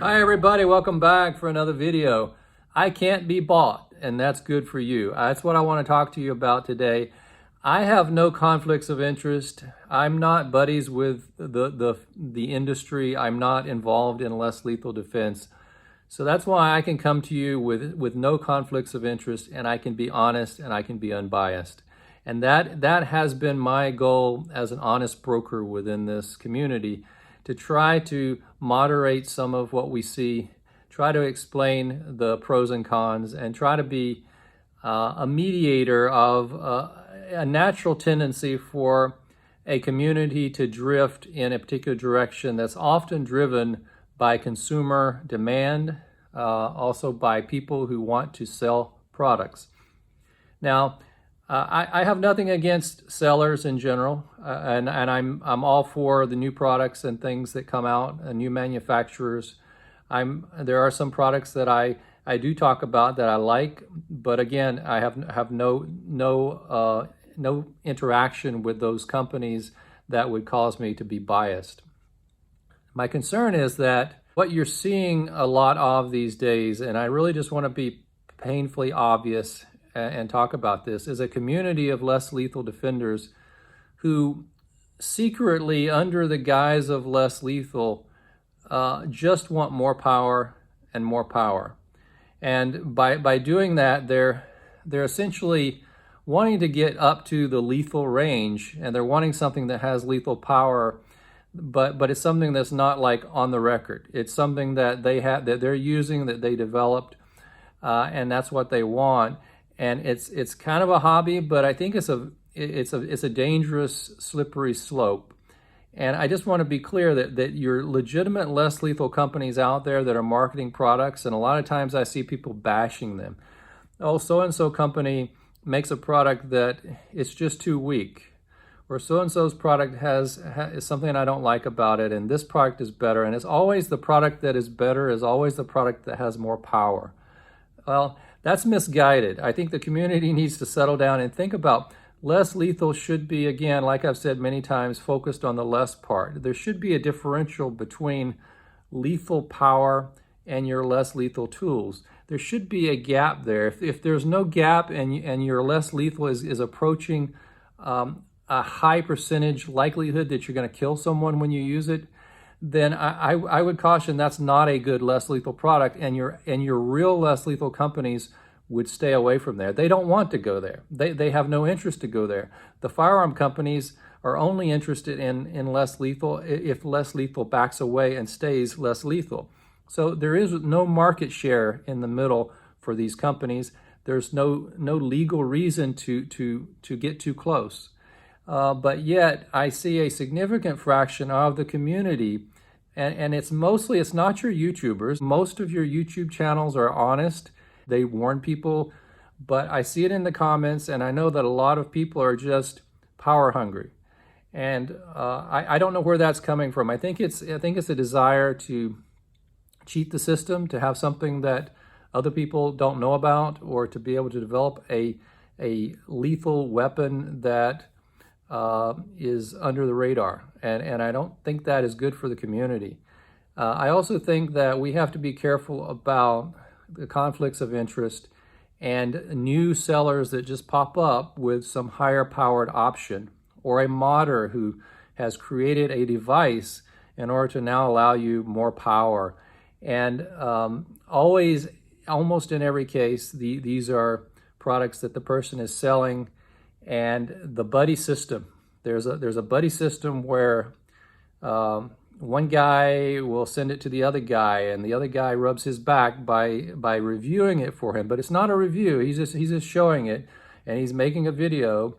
Hi everybody, welcome back for another video. I can't be bought, and that's good for you. That's what I want to talk to you about today. I have no conflicts of interest. I'm not buddies with the industry. I'm not involved in less lethal defense. So that's why I can come to you with no conflicts of interest, and I can be honest and I can be unbiased. And that has been my goal as an honest broker within this community, to try to moderate some of what we see, try to explain the pros and cons, and try to be a mediator of a natural tendency for a community to drift in a particular direction that's often driven by consumer demand, also by people who want to sell products. Now, I have nothing against sellers in general, and I'm all for the new products and things that come out, and new manufacturers. There are some products that I do talk about that I like, but again, I have no interaction with those companies that would cause me to be biased. My concern is that what you're seeing a lot of these days, and I really just want to be painfully obvious and talk about this, is a community of less lethal defenders who secretly, under the guise of less lethal, just want more power and more power. And by doing that, they're essentially wanting to get up to the lethal range, and they're wanting something that has lethal power, but it's something that's not like on the record. It's something that they're using, that they developed, and that's what they want. And it's kind of a hobby, but I think it's a dangerous, slippery slope. And I just want to be clear that your legitimate less lethal companies out there that are marketing products, and a lot of times I see people bashing them. Oh, so-and-so company makes a product that it's just too weak, or so-and-so's product has something I don't like about it, and this product is better. And it's always the product that is better is always the product that has more power. Well, that's misguided. I think the community needs to settle down and think about less lethal should be, again, like I've said many times, focused on the less part. There should be a differential between lethal power and your less lethal tools. There should be a gap there. If there's no gap and your less lethal is approaching a high percentage likelihood that you're going to kill someone when you use it, then I would caution that's not a good less lethal product, and your real less lethal companies would stay away from there. They don't want to go there. They have no interest to go there. The firearm companies are only interested in less lethal if less lethal backs away and stays less lethal. So there is no market share in the middle for these companies. There's no legal reason to get too close. But yet I see a significant fraction of the community, and it's not your YouTubers. Most of your YouTube channels are honest. They warn people, but I see it in the comments, and I know that a lot of people are just power hungry. And I don't know where that's coming from. I think it's a desire to cheat the system, to have something that other people don't know about, or to be able to develop a lethal weapon that is under the radar, and I don't think that is good for the community. I also think that we have to be careful about the conflicts of interest and new sellers that just pop up with some higher powered option, or a modder who has created a device in order to now allow you more power. And almost in every case, these are products that the person is selling. And the buddy system, there's a buddy system where one guy will send it to the other guy, and the other guy rubs his back by reviewing it for him. But it's not a review. He's just showing it, and he's making a video.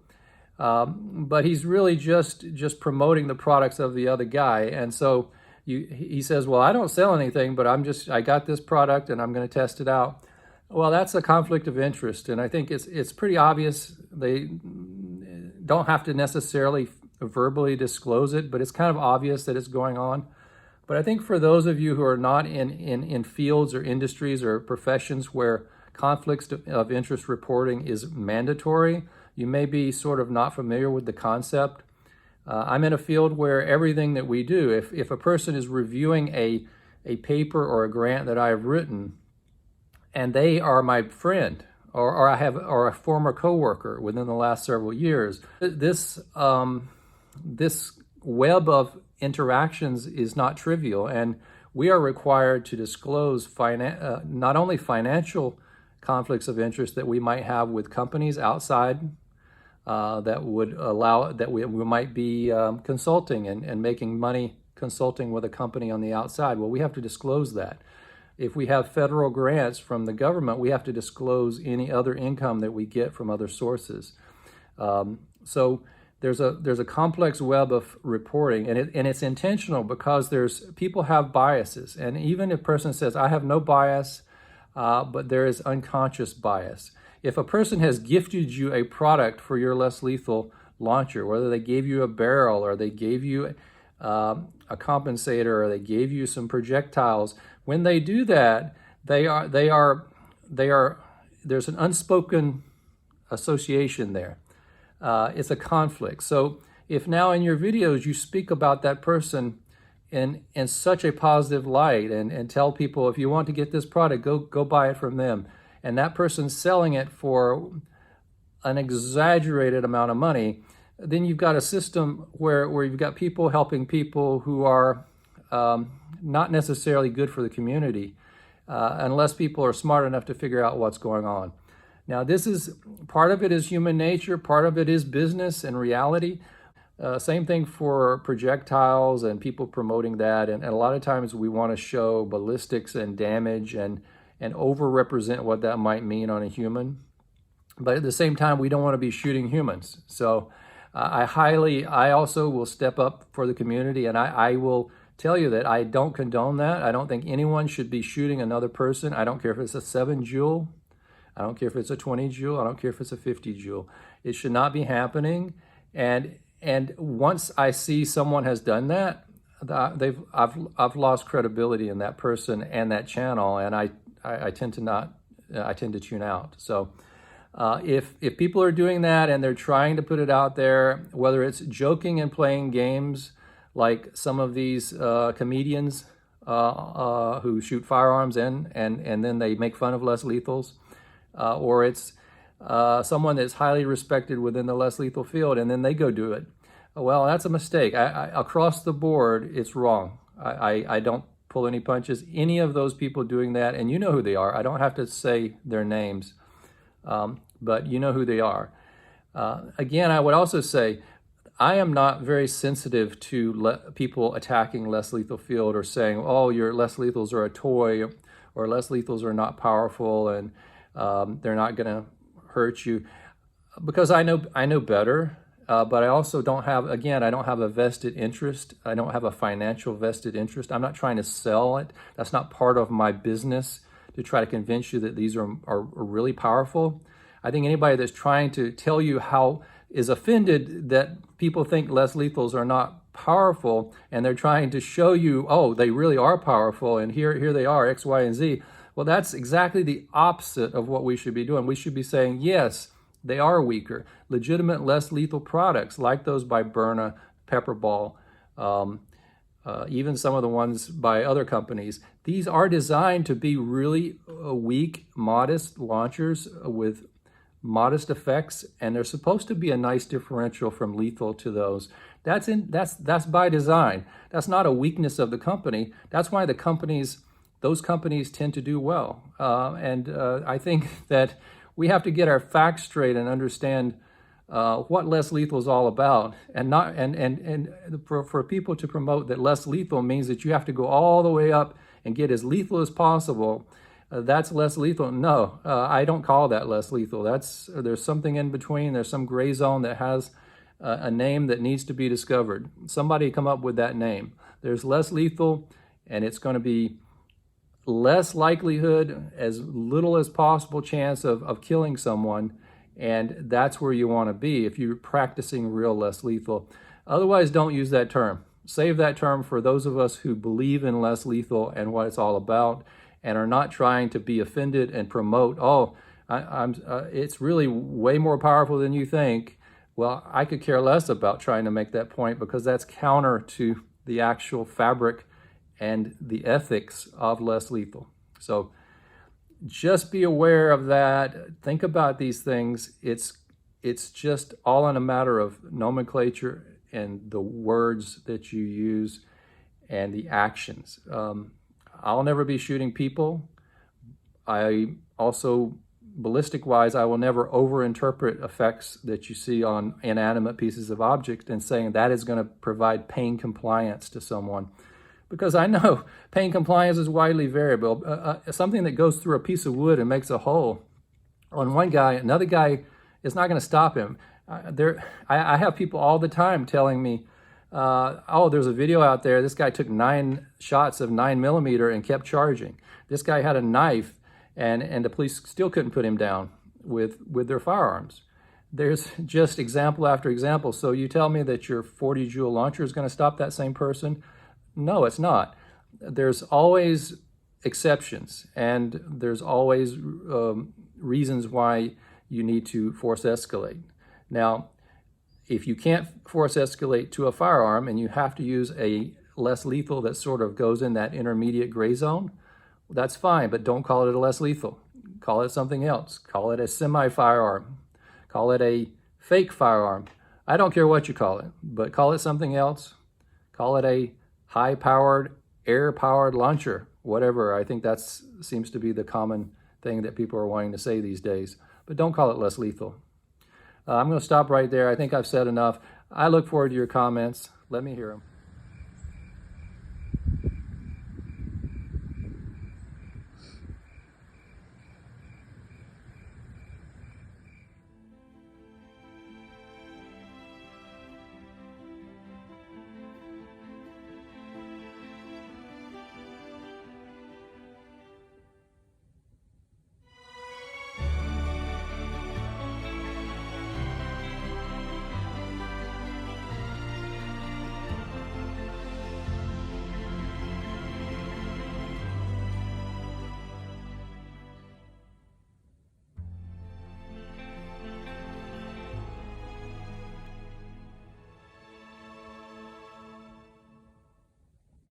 But he's really just promoting the products of the other guy. And so he says, "Well, I don't sell anything, but I got this product, and I'm going to test it out." Well, that's a conflict of interest, and I think it's pretty obvious. They don't have to necessarily verbally disclose it, but it's kind of obvious that it's going on. But I think for those of you who are not in fields or industries or professions where conflicts of interest reporting is mandatory, you may be sort of not familiar with the concept. I'm in a field where everything that we do, if a person is reviewing a a paper or a grant that I have written, and they are my friend, or a former coworker within the last several years. This web of interactions is not trivial, and we are required to disclose not only financial conflicts of interest that we might have with companies outside that would allow that we might be consulting and making money consulting with a company on the outside. Well, we have to disclose that. If we have federal grants from the government, we have to disclose any other income that we get from other sources. So there's a complex web of reporting, and it's intentional because people have biases. And even if a person says, I have no bias, but there is unconscious bias. If a person has gifted you a product for your less lethal launcher, whether they gave you a barrel or they gave you a compensator or they gave you some projectiles, when they do that, there's an unspoken association there. It's a conflict. So if now in your videos you speak about that person in such a positive light and tell people, if you want to get this product, go buy it from them, and that person's selling it for an exaggerated amount of money, then you've got a system where you've got people helping people who are not necessarily good for the community, unless people are smart enough to figure out what's going on. Now, part of it is human nature, part of it is business and reality. Same thing for projectiles and people promoting that. And a lot of times we want to show ballistics and damage and over-represent what that might mean on a human. But at the same time, we don't want to be shooting humans. So I also will step up for the community, and I will tell you that I don't condone that. I don't think anyone should be shooting another person. I don't care if it's a 7 joule. I don't care if it's a 20 joule. I don't care if it's a 50 joule. It should not be happening. And once I see someone has done that, I've lost credibility in that person and that channel, and I tend to tune out. So if people are doing that and they're trying to put it out there, whether it's joking and playing games like some of these comedians who shoot firearms and then they make fun of less lethals, or it's someone that's highly respected within the less lethal field and then they go do it, well, that's a mistake. Across the board, it's wrong. I don't pull any punches. Any of those people doing that, and you know who they are. I don't have to say their names, but you know who they are. Again, I would also say, I am not very sensitive to people attacking less lethal field or saying, oh, your less lethals are a toy, or less lethals are not powerful and they're not going to hurt you, because I know better. But I also don't have a vested interest. I don't have a financial vested interest. I'm not trying to sell it. That's not part of my business to try to convince you that these are really powerful. I think anybody that's trying to tell you is offended that people think less lethals are not powerful, and they're trying to show you, oh, they really are powerful, and here they are, X, Y, and Z. Well, that's exactly the opposite of what we should be doing. We should be saying, yes, they are weaker. Legitimate less lethal products like those by Byrna, Pepperball, even some of the ones by other companies, these are designed to be really weak, modest launchers with modest effects, and they're supposed to be a nice differential from lethal to those. That's by design. That's not a weakness of the company. That's why those companies tend to do well. I think that we have to get our facts straight and understand what less lethal is all about, and for people to promote that less lethal means that you have to go all the way up and get as lethal as possible. That's less lethal. No, I don't call that less lethal. There's something in between. There's some gray zone that has a name that needs to be discovered. Somebody come up with that name. There's less lethal, and it's going to be less likelihood, as little as possible chance of killing someone, and that's where you want to be if you're practicing real less lethal. Otherwise, don't use that term. Save that term for those of us who believe in less lethal and what it's all about, and are not trying to be offended and promote, it's really way more powerful than you think. Well, I could care less about trying to make that point, because that's counter to the actual fabric and the ethics of less lethal. So just be aware of that. Think about these things. It's just all in a matter of nomenclature and the words that you use and the actions. I'll never be shooting people. I also, ballistic-wise, I will never overinterpret effects that you see on inanimate pieces of object and saying that is going to provide pain compliance to someone. Because I know pain compliance is widely variable. Something that goes through a piece of wood and makes a hole on one guy, another guy is not going to stop him. I have people all the time telling me, oh, there's a video out there. This guy took 9 shots of 9mm and kept charging. This guy had a knife and the police still couldn't put him down with their firearms. There's just example after example. So you tell me that your 40 Joule launcher is going to stop that same person? No, it's not. There's always exceptions, and there's always reasons why you need to force escalate. Now, if you can't force escalate to a firearm and you have to use a less lethal that sort of goes in that intermediate gray zone, that's fine, but don't call it a less lethal. Call it something else. Call it a semi-firearm. Call it a fake firearm. I don't care what you call it, but call it something else. Call it a high-powered, air-powered launcher, whatever. I think that seems to be the common thing that people are wanting to say these days. But don't call it less lethal. I'm going to stop right there. I think I've said enough. I look forward to your comments. Let me hear them.